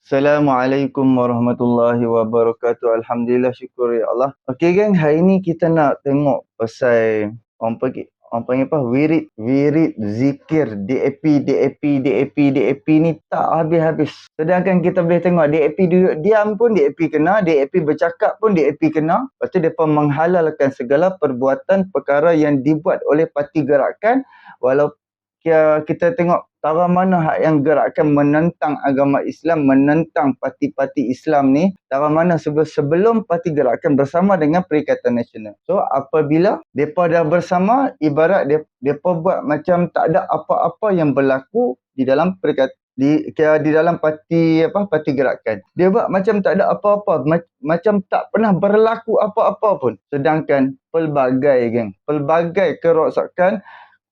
Assalamualaikum warahmatullahi wabarakatuh. Alhamdulillah, syukur ya Allah. Okey gang, hari ni kita nak tengok pasal orang panggil apa? Wirid zikir DAP ni tak habis-habis. Sedangkan kita boleh tengok DAP duduk diam pun DAP kena, DAP bercakap pun DAP kena. Lepas tu depa menghalalkan segala perbuatan perkara yang dibuat oleh parti gerakan, walaupun kita tengok tara mana hak yang gerakan menentang agama Islam, menentang parti-parti Islam ni, tara mana sebelum parti gerakan bersama dengan Perikatan Nasional. So apabila depa dah bersama, ibarat depa buat macam tak ada apa-apa yang berlaku di dalam di dalam parti gerakan. Dia buat macam tak ada apa-apa, macam tak pernah berlaku apa-apa pun. Sedangkan pelbagai kerosakan,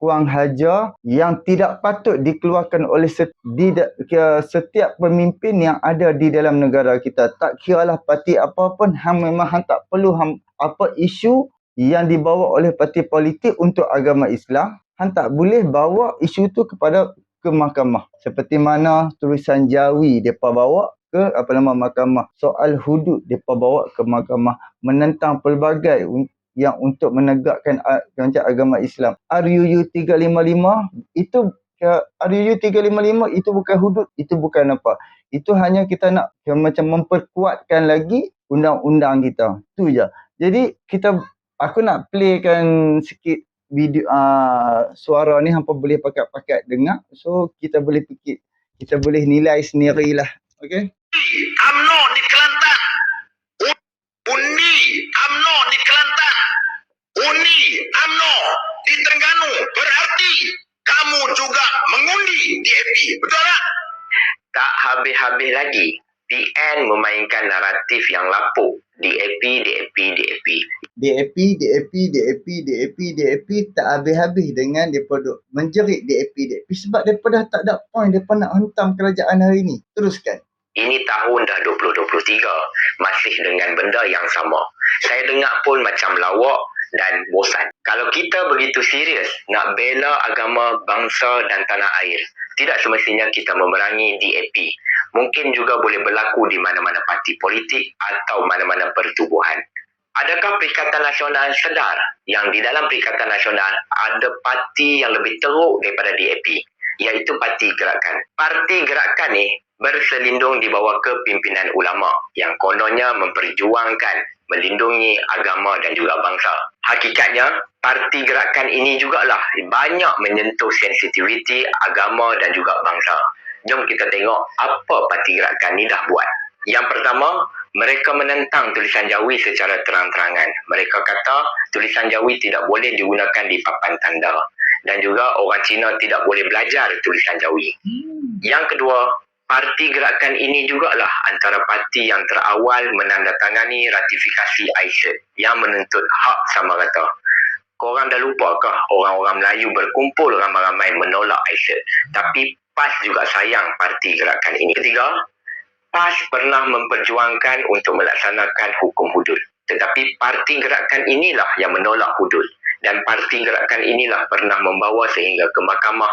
kurang hajar yang tidak patut dikeluarkan oleh setiap pemimpin yang ada di dalam negara kita. Tak kiralah parti apa pun, memang tak perlu apa isu yang dibawa oleh parti politik untuk agama Islam, tak boleh bawa isu tu ke mahkamah. Seperti mana tulisan Jawi depa bawa ke mahkamah. Soal hudud depa bawa ke mahkamah, menentang pelbagai yang untuk menegakkan agama Islam. RUU 355 itu RUU 355 itu bukan hudud, itu bukan apa. Itu hanya kita nak macam memperkuatkan lagi undang-undang kita. Itu je. Jadi aku nak playkan sikit video suara ni, hampa boleh pakat dengar. So kita boleh fikir, kita boleh nilai sendirilah. Okey. UMNO di Kelantan. Undi UMNO di Kelantan. Undi UMNO di Terengganu. Berarti kamu juga mengundi DAP. Betul tak? Tak habis-habis lagi. PN memainkan naratif yang lapuk. DAP tak habis-habis dengan mereka duk menjerit DAP. Sebab mereka dah tak ada point mereka nak hentam kerajaan hari ni. Teruskan. Ini tahun dah 2023, masih dengan benda yang sama. Saya dengar pun macam lawak dan bosan. Kalau kita begitu serius nak bela agama, bangsa dan tanah air, tidak semestinya kita memerangi DAP. Mungkin juga boleh berlaku di mana-mana parti politik atau mana-mana pertubuhan. Adakah Perikatan Nasional sedar yang di dalam Perikatan Nasional ada parti yang lebih teruk daripada DAP, iaitu Parti Gerakan. Parti Gerakan ni berselindung di bawah kepimpinan ulama yang kononnya memperjuangkan melindungi agama dan juga bangsa. Hakikatnya, Parti Gerakan ini jugalah banyak menyentuh sensitiviti agama dan juga bangsa. Jom kita tengok apa Parti Gerakan ni dah buat. Yang pertama, mereka menentang tulisan Jawi secara terang-terangan. Mereka kata tulisan Jawi tidak boleh digunakan di papan tanda. Dan juga orang Cina tidak boleh belajar tulisan Jawi. Yang kedua, Parti Gerakan ini jugalah antara parti yang terawal menandatangani ratifikasi ISET yang menuntut hak sama rata. Korang dah lupakah orang-orang Melayu berkumpul ramai-ramai menolak ISET? Tapi PAS juga sayang Parti Gerakan ini. Ketiga, PAS pernah memperjuangkan untuk melaksanakan hukum hudud. Tetapi Parti Gerakan inilah yang menolak hudud. Dan Parti Gerakan inilah pernah membawa sehingga ke mahkamah.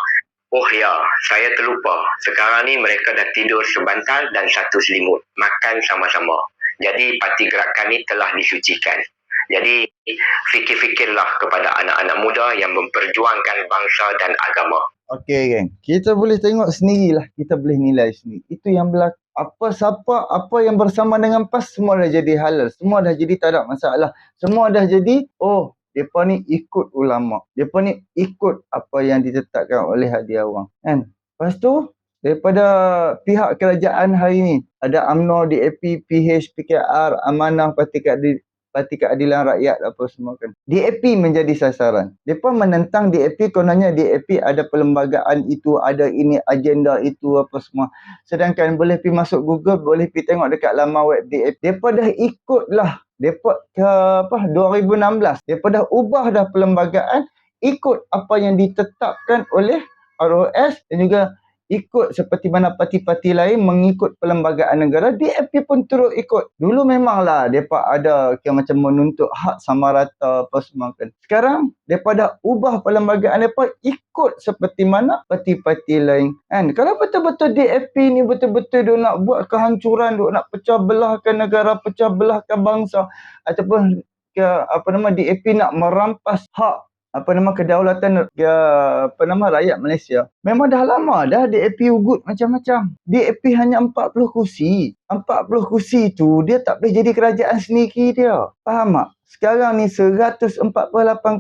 Oh ya, saya terlupa. Sekarang ni mereka dah tidur sebantal dan satu selimut. Makan sama-sama. Jadi Parti Gerakan ni telah disucikan. Jadi fikir-fikirlah kepada anak-anak muda yang memperjuangkan bangsa dan agama. Okey geng, kita boleh tengok sendirilah, kita boleh nilai sendiri. Itu yang berlaku. Apa yang bersama dengan PAS semua dah jadi halal, semua dah jadi tak ada masalah. Semua dah jadi depa ni ikut ulama. Depa ni ikut apa yang ditetapkan oleh hadi awang, kan? Lepas tu daripada pihak kerajaan hari ni ada UMNO, DAP, PH, PKR, Amanah, Parti Keadilan Rakyat apa semua kan. DAP menjadi sasaran. Depa menentang DAP, kononnya DAP ada perlembagaan itu, ada ini agenda itu apa semua. Sedangkan boleh pergi masuk Google, boleh pergi tengok dekat laman web DAP. Depa dah ikutlah. Depa ke 2016. Depa dah ubah dah perlembagaan ikut apa yang ditetapkan oleh ROS dan juga ikut seperti mana parti-parti lain mengikut perlembagaan negara, DAP pun turut ikut. Dulu memanglah mereka ada macam menuntut hak sama rata apa semua kan. Sekarang mereka dah ubah perlembagaan mereka ikut seperti mana parti-parti lain kan. Kalau betul-betul DAP ni betul-betul dia nak buat kehancuran, dia nak pecah belahkan negara, pecah belahkan bangsa, ataupun DAP nak merampas hak kedaulatan rakyat Malaysia. Memang dah lama dah DAP ugut macam-macam. DAP hanya 40 kursi. 40 kursi tu dia tak boleh jadi kerajaan sendiri dia. Faham tak? Sekarang ni 148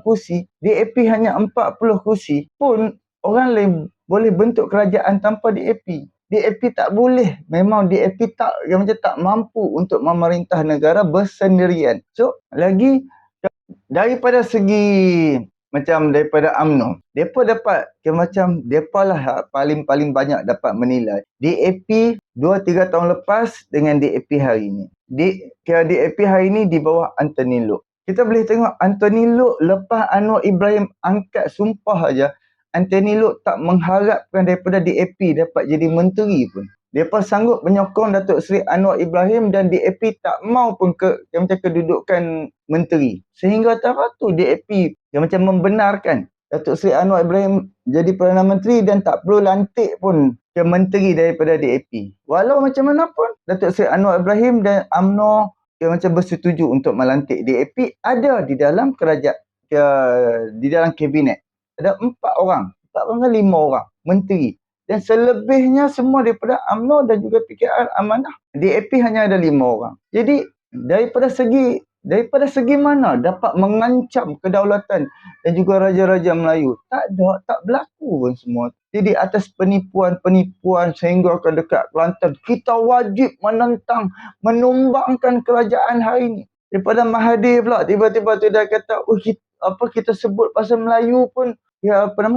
kursi, DAP hanya 40 kursi pun orang lain boleh bentuk kerajaan tanpa DAP. DAP tak boleh. Memang DAP tak mampu untuk memerintah negara bersendirian. So, lagi daripada segi daripada UMNO, depa dapat depa lah paling banyak dapat menilai DAP 2-3 tahun lepas dengan DAP hari ni. DAP hari ni di bawah Anthony Loke. Kita boleh tengok Anthony Loke lepas Anwar Ibrahim angkat sumpah aja, Anthony Loke tak mengharapkan daripada DAP dapat jadi menteri pun. Mereka sanggup menyokong Datuk Seri Anwar Ibrahim dan DAP tak mau pun kedudukan menteri. Sehingga taraf tu DAP membenarkan Datuk Seri Anwar Ibrahim jadi Perdana Menteri dan tak perlu lantik pun ke menteri daripada DAP. Walau macam mana pun Datuk Seri Anwar Ibrahim dan UMNO bersetuju untuk melantik DAP ada di dalam kerajaan, di dalam kabinet. Ada 4 orang, 5 orang menteri. Dan selebihnya semua daripada UMNO dan juga PKR Amanah. DAP hanya ada 5 orang. Jadi daripada segi mana dapat mengancam kedaulatan dan juga Raja-Raja Melayu? Tak berlaku pun semua. Jadi atas penipuan sehingga ke dekat Kelantan, kita wajib menentang, menumbangkan kerajaan hari ini. Daripada Mahathir pula tiba-tiba tu dia kata, kita sebut pasal Melayu pun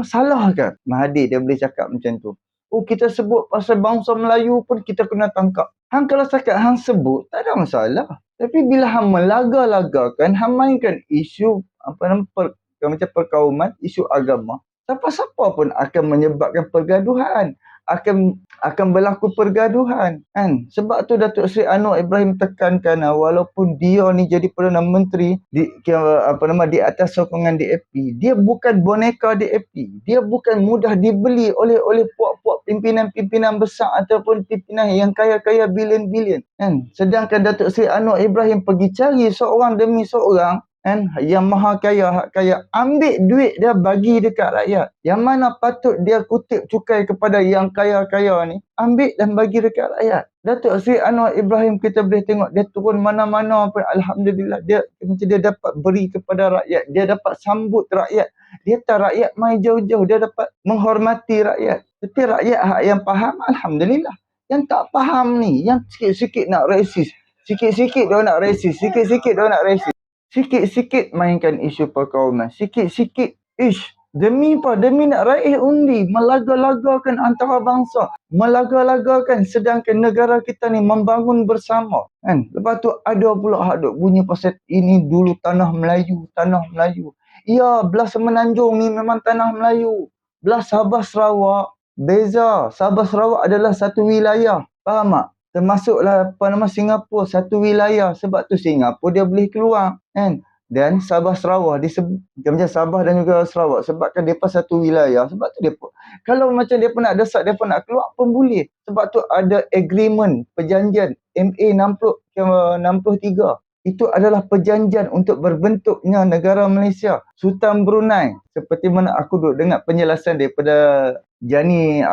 salah ke? Mahathir dia boleh cakap macam tu. Kita sebut pasal bangsa Melayu pun kita kena tangkap. Hang kalau cakap hang sebut, tak ada masalah. Tapi bila hang melaga-lagakan, hang mainkan isu perkauman, isu agama, siapa-siapa pun akan menyebabkan pergaduhan. Akan berlaku pergaduhan kan. Sebab tu Datuk Seri Anwar Ibrahim tekankan walaupun dia ni jadi Perdana Menteri di atas sokongan DAP, dia bukan boneka DAP. Dia bukan mudah dibeli oleh puak-puak pimpinan-pimpinan besar ataupun pimpinan yang kaya-kaya bilion-bilion kan. Sedangkan Datuk Seri Anwar Ibrahim pergi cari seorang demi seorang kan, yang maha kaya, hak kaya, ambil duit dia bagi dekat rakyat. Yang mana patut dia kutip cukai kepada yang kaya-kaya ni, ambil dan bagi dekat rakyat. Datuk Seri Anwar Ibrahim kita boleh tengok dia turun mana-mana pun alhamdulillah dia dapat beri kepada rakyat, dia dapat sambut rakyat. Dia tak rakyat mai jauh-jauh, dia dapat menghormati rakyat. Tapi rakyat hak yang faham alhamdulillah. Yang tak faham ni, yang sikit-sikit nak resis, sikit-sikit dia nak resis, sikit-sikit dia nak resis. Sikit-sikit mainkan isu perkauman. Sikit-sikit demi apa? Demi nak raih undi. Melaga-lagakan antara bangsa. Melaga-lagakan sedangkan negara kita ni membangun bersama. Kan? Lepas tu ada pula hak duk bunyi pasal ini dulu tanah Melayu. Tanah Melayu. Ya, belah Semenanjung ni memang tanah Melayu. Belah Sabah Sarawak. Beza. Sabah Sarawak adalah satu wilayah. Faham tak? Termasuklah Singapura satu wilayah. Sebab tu Singapura dia boleh keluar kan. Dan Sabah Sarawak macam Sabah dan juga Sarawak sebabkan depa satu wilayah. Sebab tu depa kalau macam depa nak desak, depa nak keluar pun boleh. Sebab tu ada agreement, perjanjian MA 63. Itu adalah perjanjian untuk berbentuknya negara Malaysia. Sultan Brunei, seperti mana aku duk dengar penjelasan daripada Jani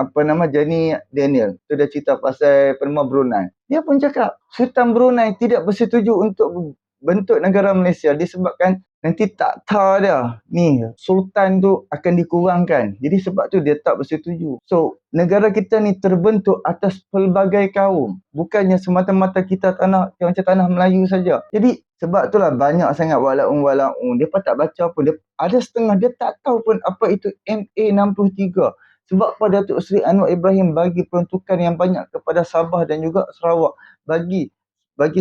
Daniel. Tu dia cerita pasal Brunei. Dia pun cakap Sultan Brunei tidak bersetuju untuk bentuk negara Malaysia disebabkan nanti takhta dia ni sultan tu akan dikurangkan. Jadi sebab tu dia tak bersetuju. So negara kita ni terbentuk atas pelbagai kaum, bukannya semata-mata kita macam tanah Melayu saja. Jadi sebab itulah banyak sangat walaun dia tak baca pun, dia ada setengah dia tak tahu pun apa itu MA 63. Sebab pada Datuk Seri Anwar Ibrahim bagi peruntukan yang banyak kepada Sabah dan juga Sarawak, bagi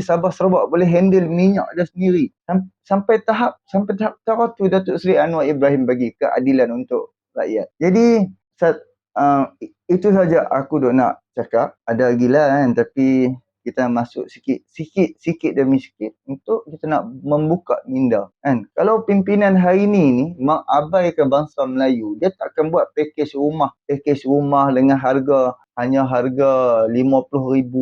Sabah Sarawak boleh handle minyak dia sendiri. Sampai tahap tu Datuk Seri Anwar Ibrahim bagi keadilan untuk rakyat. Jadi Itu saja aku duk nak cakap. Ada lagi lah kan, tapi kita masuk sikit demi sikit untuk kita nak membuka minda kan. Kalau pimpinan hari ni mengabaikan bangsa Melayu, dia takkan buat pakej rumah dengan hanya harga RM50,000,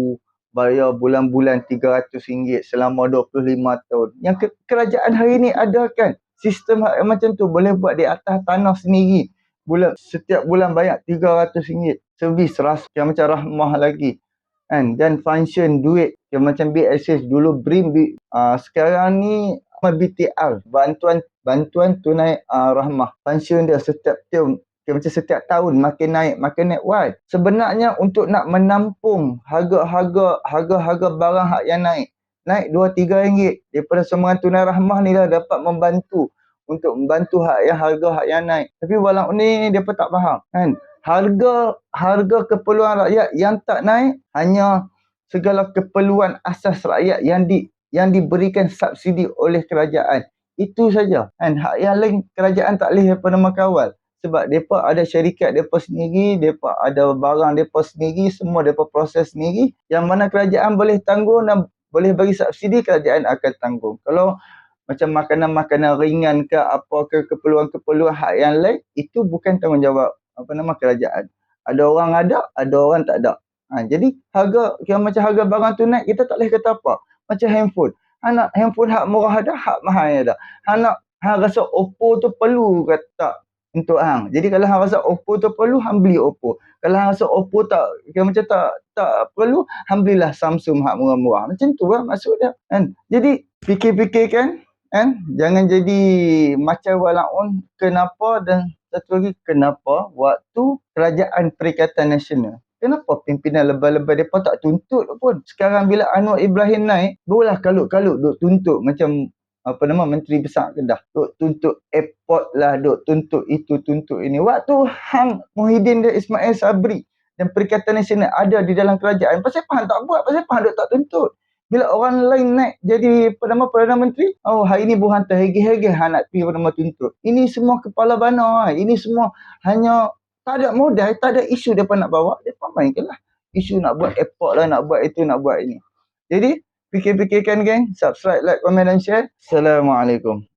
bayar bulan-bulan RM300 selama 25 tahun. Yang kerajaan hari ni ada kan sistem macam tu, boleh buat di atas tanah sendiri. Setiap bulan bayar RM300, servis yang macam Rahmah lagi kan, dan function duit yang macam BSS dulu, BRIM, sekarang ni BTR, bantuan tunai Rahmah, function dia setiap tahun, macam setiap tahun makin naik. Why? Sebenarnya untuk nak menampung harga barang hak yang naik RM2-3 daripada sumbangan tunai Rahmah ni dah dapat membantu untuk membantu harga yang naik. Tapi walau ni depa tak faham kan. Harga keperluan rakyat yang tak naik, hanya segala keperluan asas rakyat yang diberikan subsidi oleh kerajaan. Itu saja kan. Hak yang lain kerajaan tak boleh depa nak kawal. Sebab depa ada syarikat depa sendiri, depa ada barang depa sendiri, semua depa proses sendiri. Yang mana kerajaan boleh tanggung dan boleh bagi subsidi, kerajaan akan tanggung. Kalau macam makanan-makanan ringan ke apa ke, keperluan-keperluan hak yang lain, itu bukan tanggungjawab kerajaan. Ada orang ada orang tak ada. Jadi macam harga barang tu naik, kita tak boleh kata apa. Macam handphone. Handphone hak murah ada, hak mahal ada. Hang rasa Oppo tu perlu ke tak untuk hang. Jadi kalau hang rasa Oppo tu perlu, hang beli Oppo. Kalau hang rasa Oppo macam tak perlu, hang belilah Samsung hak murah-murah. Macam tu lah maksud dia kan. Jadi fikir-fikirkan kan, jangan jadi macam walaun. Kenapa? Dan satu lagi, kenapa waktu kerajaan Perikatan Nasional, kenapa pimpinan lebay-lebay mereka tak tuntut pun? Sekarang bila Anwar Ibrahim naik, barulah kalut-kalut duk tuntut macam Menteri Besar Kedah. Duk tuntut airport lah, duk tuntut itu, tuntut ini. Waktu Hang Muhyiddin dan Ismail Sabri dan Perikatan Nasional ada di dalam kerajaan, pasal apa Hang tak buat? Pasal apa Hang duk tak tuntut? Bila orang lain naik jadi Perdana Menteri, hari ni buhan terhegi-hegi Hang nak pergi Perdana tuntut. Ini semua kepala bana. Ini semua hanya tak ada modal, tak ada isu mereka nak bawa. Mereka mainkanlah isu nak buat airport lah, nak buat itu, nak buat ini. Jadi, fikir-fikirkan geng. Subscribe, like, komen dan share. Assalamualaikum.